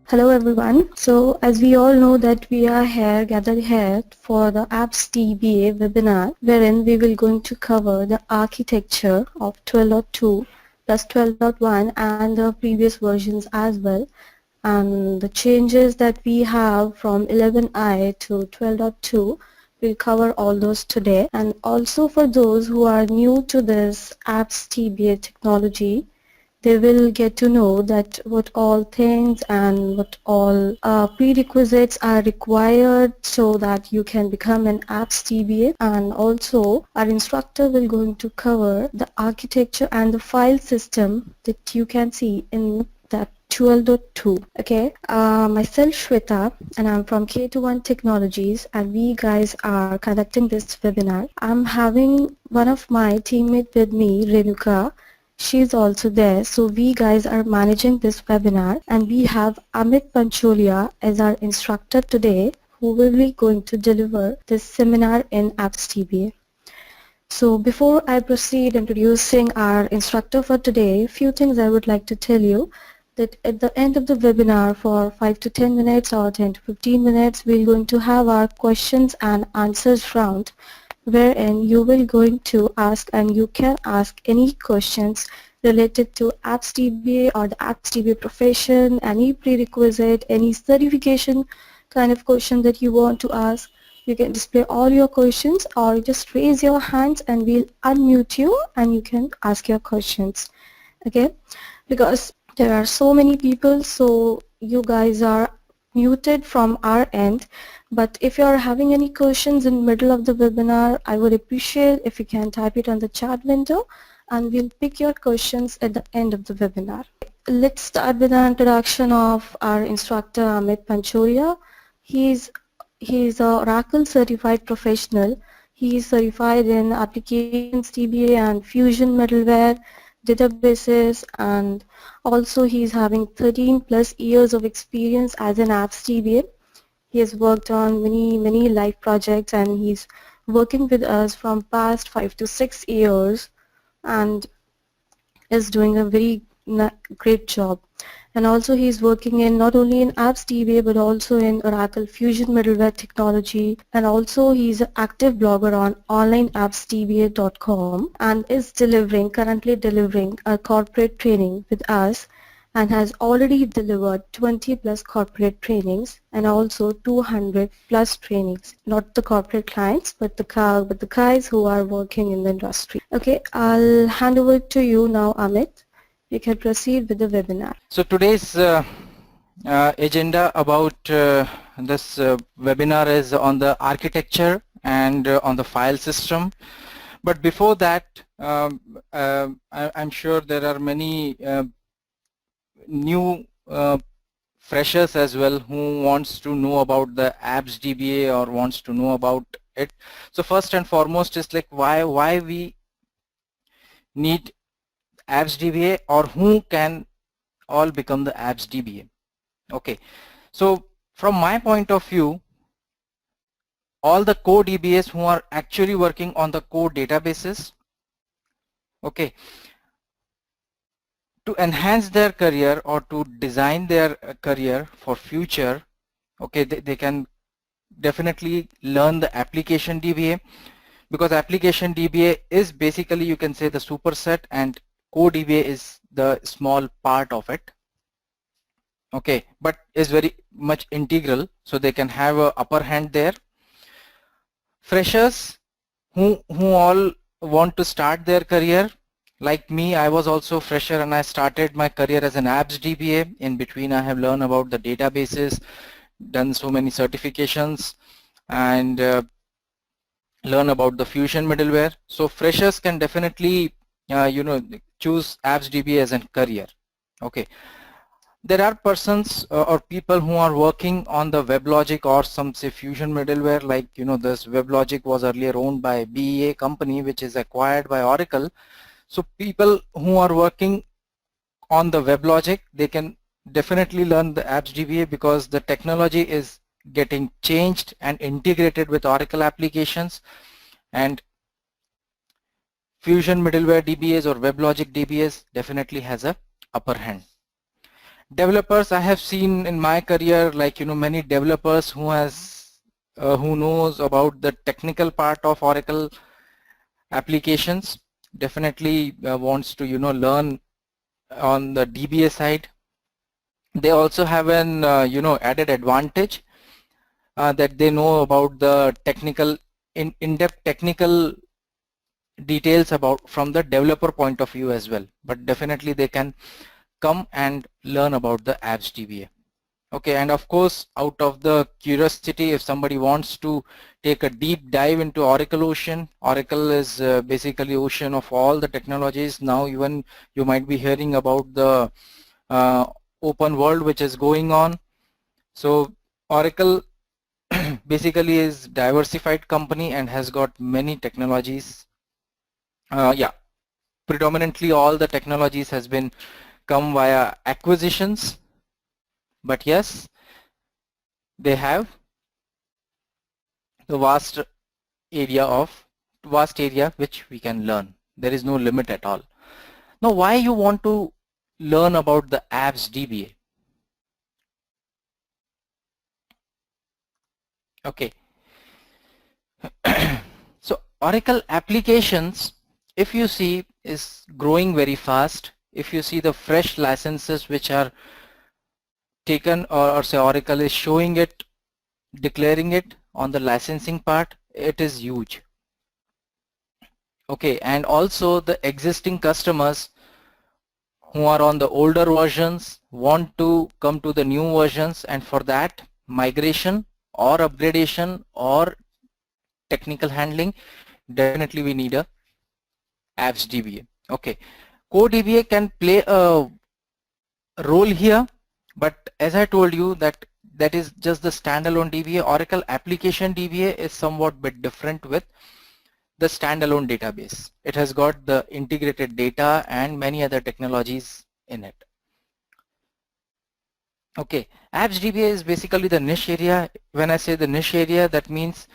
Hello everyone. So as we all know that we are here gathered here for the Apps DBA webinar wherein we will going to cover the architecture of 12.2 plus 12.1 and the previous versions as well, and the changes that we have from 11i to 12.2. We'll cover all those today, and also for those who are new to this Apps DBA technology, they will get to know that what all things and what all prerequisites are required so that you can become an apps DBA. And also our instructor will going to cover the architecture and the file system that you can see in that 12.2. Okay, myself Shweta, and I'm from K21 Technologies, and we guys are conducting this webinar. I'm having one of my teammates with me, Renuka. She's also there. So we guys are managing this webinar, and we have Amit Pancholia as our instructor today, who will be going to deliver this seminar in Apps DBA. So before I proceed introducing our instructor for today, few things I would like to tell you that at the end of the webinar for 5 to 10 minutes or 10 to 15 minutes, we're going to have our questions and answers round, wherein you will going to ask and you can ask any questions related to Apps DBA or the Apps DBA profession, any prerequisite, any certification kind of question that you want to ask. You can display all your questions or just raise your hands and we'll unmute you and you can ask your questions. Okay, because there are so many people, so you guys are muted from our end. But if you are having any questions in the middle of the webinar, I would appreciate if you can type it on the chat window and we'll pick your questions at the end of the webinar. Let's start with an introduction of our instructor Amit Pancholia. He's a Oracle certified professional. He is certified in applications DBA and Fusion middleware, databases, and also he's having 13 plus years of experience as an apps DBA. He has worked on many live projects and he's working with us from past 5 to 6 years and is doing a very great job. And also he's working in not only in apps DBA but also in Oracle Fusion middleware technology, and also he's an active blogger on onlineappsdba.com and is currently delivering a corporate training with us, and has already delivered 20 plus corporate trainings and also 200 plus trainings, not the corporate clients but the guys who are working in the industry. Okay, I'll hand over to you now, Amit. You can proceed with the webinar. So today's agenda about this webinar is on the architecture and on the file system. But before that, I'm sure there are many new freshers as well who wants to know about the apps DBA or wants to know about it. So first and foremost is like why we need apps DBA, or who can all become the apps DBA. Okay, so from my point of view, all the core DBAs who are actually working on the core databases, okay, to enhance their career or to design their career for future, okay, they can definitely learn the application DBA, because application DBA is basically, you can say, the superset, and core DBA is the small part of it. Okay, but is very much integral, so they can have a upper hand there. Freshers who all want to start their career, like me, I was also fresher and I started my career as an apps DBA. In between I have learned about the databases, done so many certifications, and learn about the Fusion middleware. So freshers can definitely choose apps DBA as a career. Okay, there are persons or people who are working on the WebLogic or some say Fusion middleware, like this WebLogic was earlier owned by BEA company, which is acquired by Oracle. So people who are working on the WebLogic, they can definitely learn the apps DBA, because the technology is getting changed and integrated with Oracle applications, and Fusion middleware DBAs or WebLogic DBAs definitely has a upper hand. Developers, I have seen in my career, like, many developers who knows about the technical part of Oracle applications, definitely wants to, learn on the DBA side. They also have an, added advantage that they know about the technical, in-depth technical details about from the developer point of view as well. But definitely they can come and learn about the apps DBA. Okay, and of course, out of the curiosity, if somebody wants to take a deep dive into Oracle Ocean, Oracle is basically ocean of all the technologies. Now even you might be hearing about the open world which is going on. So Oracle basically is diversified company and has got many technologies. Yeah, predominantly all the technologies has been come via acquisitions, but yes, they have the vast area which we can learn. There is no limit at all. Now, why you want to learn about the apps DBA? Okay. So Oracle applications, if you see, is growing very fast. If you see the fresh licenses which are taken, or say Oracle is showing it, declaring it on the licensing part, it is huge. Okay, and also the existing customers who are on the older versions want to come to the new versions, and for that migration or upgradation or technical handling, definitely we need a apps DBA. Okay, core DBA can play a role here, but as I told you that is just the standalone DBA. Oracle application DBA is somewhat bit different with the standalone database. It has got the integrated data and many other technologies in it. Okay, apps DBA is basically the niche area. When I say the niche area, that means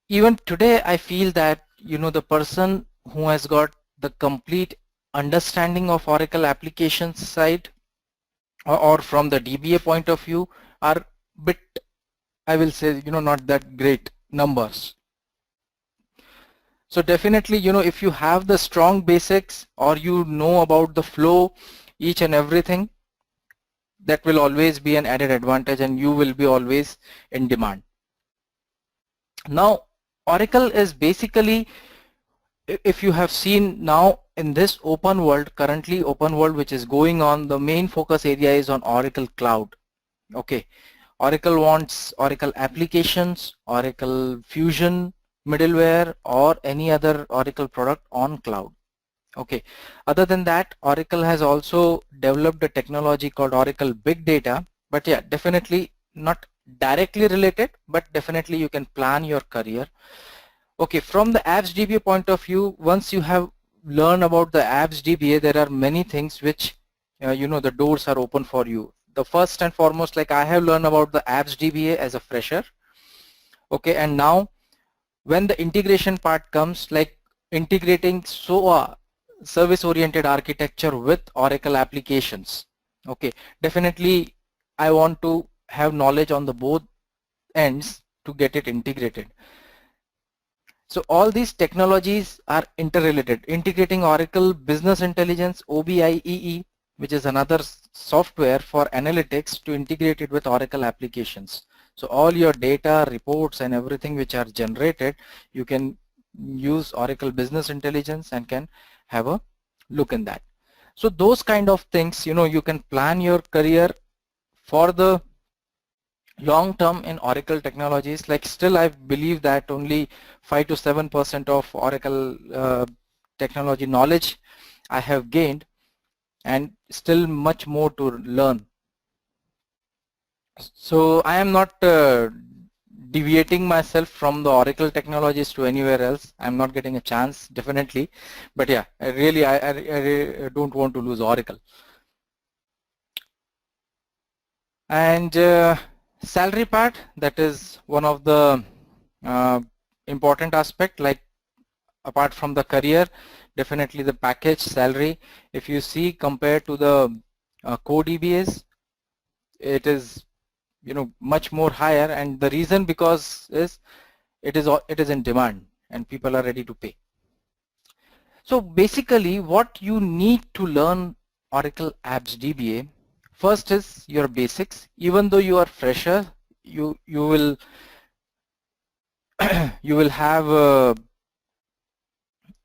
even today I feel that the person who has got the complete understanding of Oracle applications side or from the DBA point of view are bit, I will say, not that great numbers. So definitely, if you have the strong basics or you know about the flow, each and everything, that will always be an added advantage and you will be always in demand. Now, Oracle is basically, if you have seen now in this open world, currently open world which is going on, the main focus area is on Oracle Cloud. Okay, Oracle wants Oracle applications, Oracle Fusion middleware or any other Oracle product on cloud. Okay, other than that, Oracle has also developed a technology called Oracle Big Data, but yeah, definitely not directly related, but definitely you can plan your career. Okay, from the apps DBA point of view, once you have learned about the apps DBA, there are many things which the doors are open for you. The first and foremost, like I have learned about the apps DBA as a fresher. Okay, and now when the integration part comes, like integrating SOA, service oriented architecture, with Oracle applications. Okay, definitely I want to have knowledge on the both ends to get it integrated. So all these technologies are interrelated. Integrating Oracle Business Intelligence, OBIEE, which is another software for analytics, to integrate it with Oracle applications. So all your data, reports and everything which are generated, you can use Oracle Business Intelligence and can have a look in that. So those kind of things, you can plan your career for the long term in Oracle technologies. Like still I believe that only 5 to 7% of Oracle technology knowledge I have gained, and still much more to learn. So I am not deviating myself from the Oracle technologies to anywhere else. I'm not getting a chance, definitely, but yeah, I don't want to lose Oracle. And salary part, that is one of the important aspect. Like apart from the career, definitely the package salary, if you see compared to the core DBAs, it is much more higher, and the reason because is it is in demand and people are ready to pay. So basically what you need to learn Oracle Apps DBA, first is your basics. Even though you are fresher, you will you will have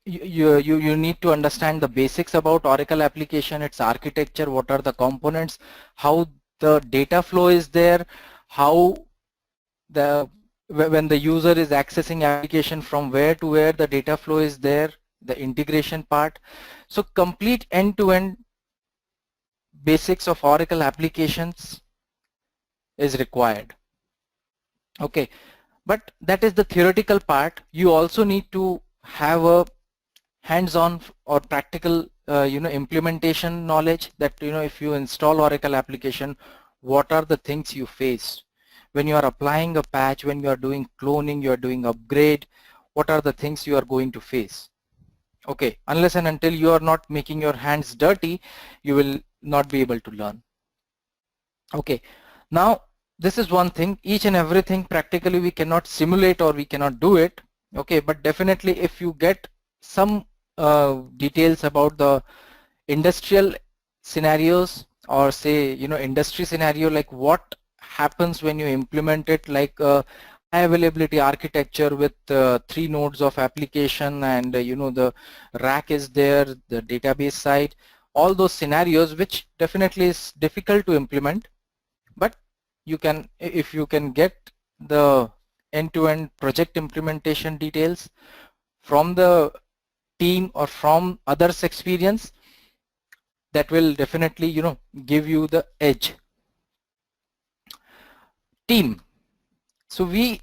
you need to understand the basics about Oracle application, its architecture, what are the components, how the data flow is there, how when the user is accessing application, from where to where the data flow is there, the integration part. So complete end-to-end basics of Oracle applications is required. Okay, but that is the theoretical part. You also need to have a hands-on or practical implementation knowledge, that if you install Oracle application, what are the things you face when you are applying a patch, when you are doing cloning, you are doing upgrade, what are the things you are going to face. Okay, unless and until you are not making your hands dirty, you will not be able to learn. Okay, now this is one thing. Each and everything practically we cannot simulate or we cannot do it. Okay, but definitely if you get some details about the industrial scenarios, or say industry scenario, like what happens when you implement it, like high availability architecture with 3 nodes of application, and the rack is there, the database side, all those scenarios, which definitely is difficult to implement. But you can, if you can get the end-to-end project implementation details from the team or from others' experience, that will definitely give you the edge. Team. So we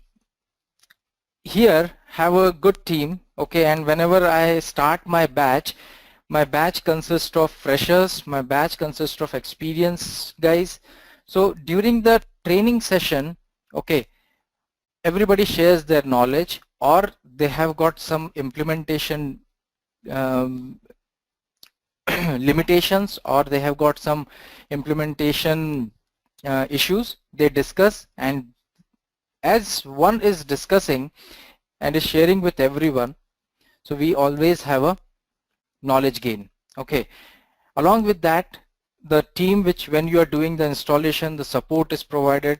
here have a good team. Okay, and whenever I start my batch consists of freshers, my batch consists of experienced guys. So during the training session, okay, everybody shares their knowledge, or they have got some implementation limitations, or they have got some implementation issues. They discuss, and as one is discussing and is sharing with everyone, so we always have a knowledge gain. Okay, along with that, the team, which when you are doing the installation, the support is provided,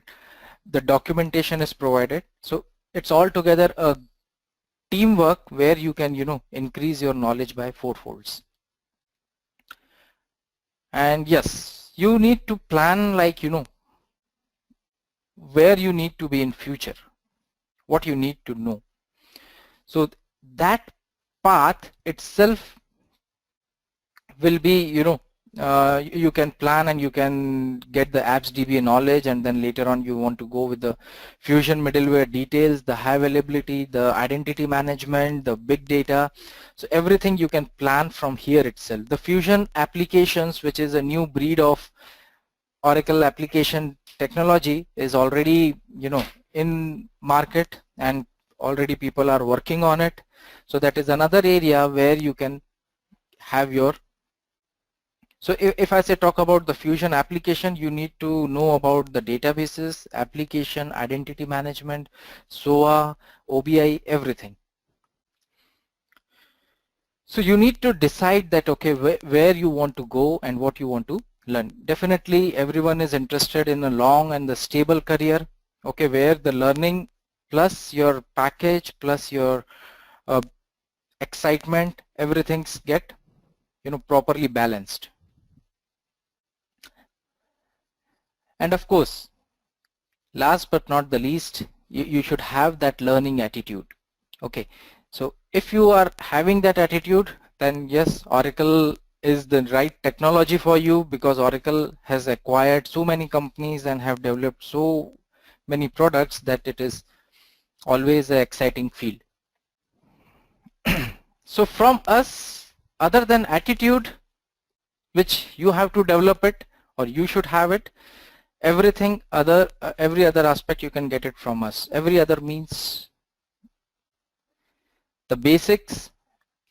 the documentation is provided. So it's all together a teamwork where you can increase your knowledge by 4 folds. And yes, you need to plan, like where you need to be in future, what you need to know. So that path itself will be you can plan, and you can get the apps DBA knowledge, and then later on you want to go with the Fusion middleware details, the high availability, the identity management, the big data. So everything you can plan from here itself. The Fusion applications, which is a new breed of Oracle application technology, is already in market, and already people are working on it. So that is another area where you can have your. So if I say talk about the Fusion application, you need to know about the databases, application, identity management, SOA, OBI, everything. So you need to decide that, okay, where you want to go and what you want to learn. Definitely everyone is interested in a long and the stable career, okay, where the learning plus your package plus your excitement, everything's get properly balanced. And of course, last but not the least, you should have that learning attitude. Okay, so if you are having that attitude, then yes, Oracle is the right technology for you, because Oracle has acquired so many companies and have developed so many products that it is always an exciting field. So from us, other than attitude, which you have to develop it, or you should have it, everything other, every other aspect you can get it from us. Every other means the basics,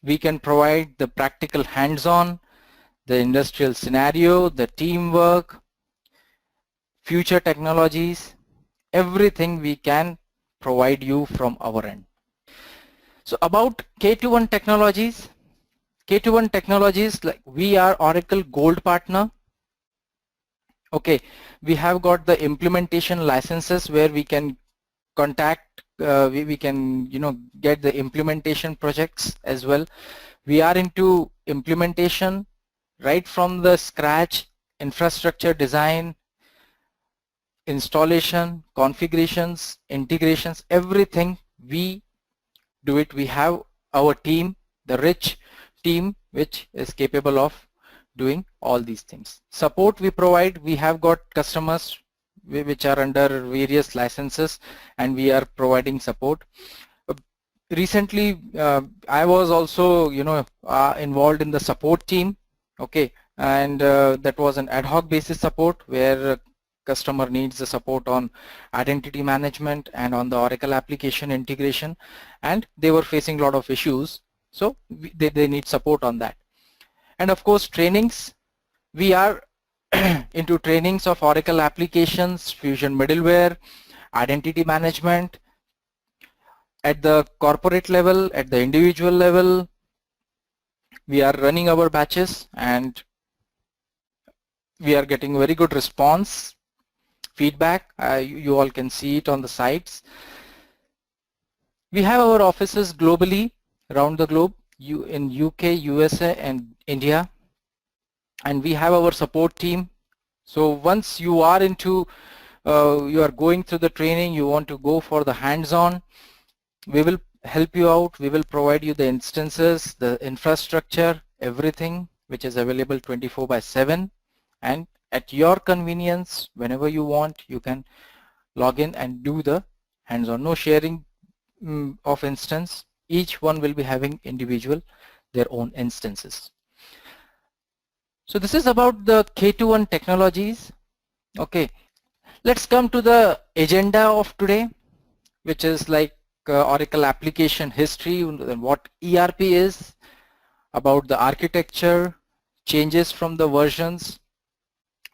we can provide the practical hands-on, the industrial scenario, the teamwork, future technologies, everything we can provide you from our end. So about K21 Technologies, K21 Technologies, like we are Oracle Gold partner. Okay, we have got the implementation licenses where we can contact, we can get the implementation projects as well. We are into implementation right from the scratch, infrastructure design, installation, configurations, integrations, everything we do it. We have our team, the rich team which is capable of doing all these things. Support we provide, we have got customers which are under various licenses and we are providing support. Recently I was also involved in the support team, okay, and that was an ad hoc basis support where customer needs the support on identity management and on the Oracle application integration, and they were facing a lot of issues, so they need support on that. And of course trainings, we are into trainings of Oracle applications, Fusion middleware, identity management at the corporate level, at the individual level. We are running our batches and we are getting very good response, feedback. You all can see it on the sites. We have our offices globally, around the globe, in UK, USA and India, and we have our support team. So once you are into, you are going through the training, you want to go for the hands-on, we will help you out. We will provide you the instances, the infrastructure, everything which is available 24/7, and at your convenience, whenever you want, you can log in and do the hands-on. No sharing of instance. Each one will be having individual their own instances. So this is about the K21 Technologies. Okay, let's come to the agenda of today, which is like Oracle application history, and what ERP is, about the architecture, changes from the versions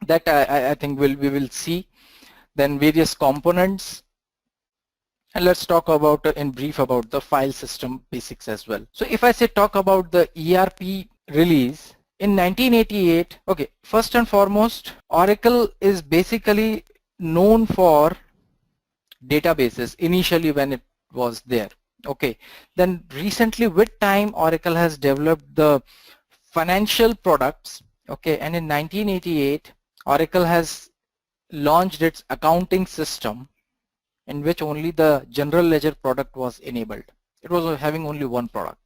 that I think we will see, then various components, and let's talk about in brief about the file system basics as well. So if I say talk about the ERP release in 1988, okay, first and foremost, Oracle is basically known for databases initially when it was there. Okay, then recently with time Oracle has developed the financial products. Okay, and in 1988 Oracle has launched its accounting system in which only the general ledger product was enabled. It was having only one product.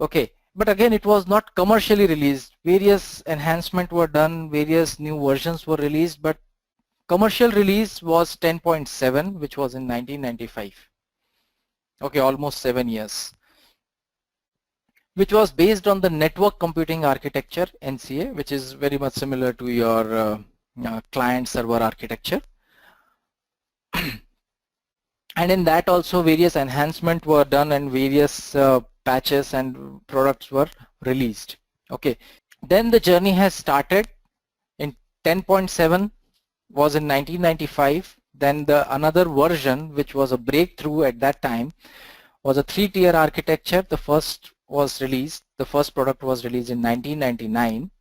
Okay, but again it was not commercially released. Various enhancements were done, various new versions were released, but commercial release was 10.7, which was in 1995. Okay, almost 7 years, which was based on the network computing architecture, NCA, which is very much similar to your client server architecture. And in that also various enhancements were done and various patches and products were released. Okay, then the journey has started in 10.7 was in 1995. Then the another version which was a breakthrough at that time was a 3-tier architecture. The first was released, the first product was released in 1999,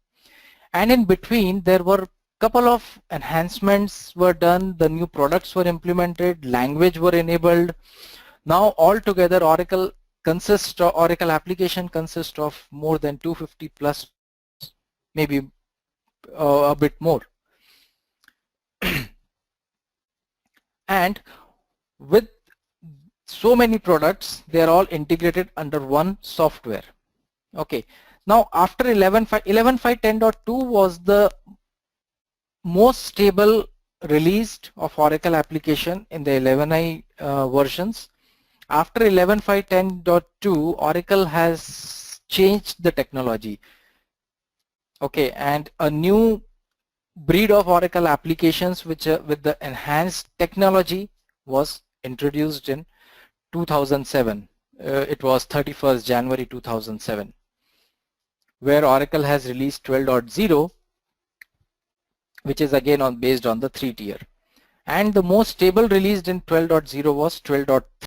and in between there were couple of enhancements were done, the new products were implemented, language were enabled. Now altogether Oracle application consists of more than 250 plus, maybe a bit more. And with so many products, they are all integrated under one software. Okay, now after 11.5.10.2 was the most stable released of Oracle application in the 11i versions. After 11.5.10.2, Oracle has changed the technology. Okay, and a new breed of Oracle applications which with the enhanced technology was introduced in 2007. It was 31st January 2007. where Oracle has released 12.0, which is again based on the 3 tier. And the most stable released in 12.0 was 12.3.